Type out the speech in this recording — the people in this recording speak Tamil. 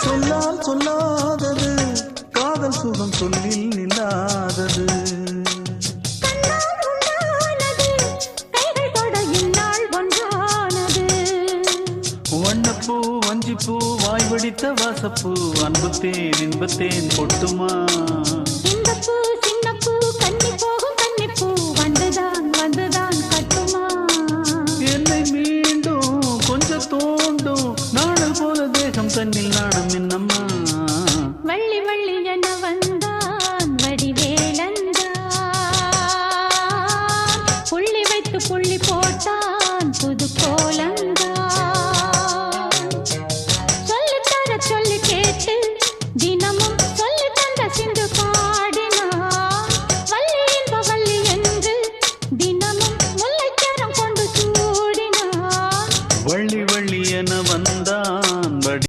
சொல்லால் சொல்லாதது காதல் சுகம் சொல்லில் நில்லாதது. வண்ணப்பூ வஞ்சிப்பூ வாய் வடித்த வாசப்பூ அன்புத்தேன் இன்பத்தேன் பொட்டுமா. இந்தப்பூ சின்னப்பூ கன்னி போகும் கன்னிப்பூ வந்துதான் வந்துதான் கட்டுமா. என்னை மீண்டும் கொஞ்சம் தோண்டும் நாளல் போல தேகம் தன்னில்